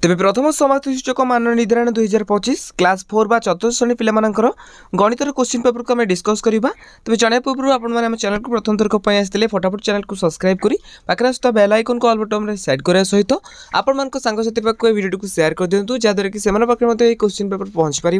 तेज प्रथम समाप्ति सूचक मान निर्धारण 2025 क्लास 4 बा चतुर्थ श्रेणी पिलामानंकर गणितर क्वेश्चन पेपर को आम डिस्कस करवा। तेज जाना पूर्व आपम चैनल को प्रथम थर आसते फटाफट चैनल को सब्सक्राइब करी पाखे आसुवा बेल आइकन को ऑल बटन में सेट करने सहित आपण सांगसाथी पाक वीडियो को शेयर कर दिंतु जहाँद्वारा कि क्वेश्चन पेपर पहुँच पार।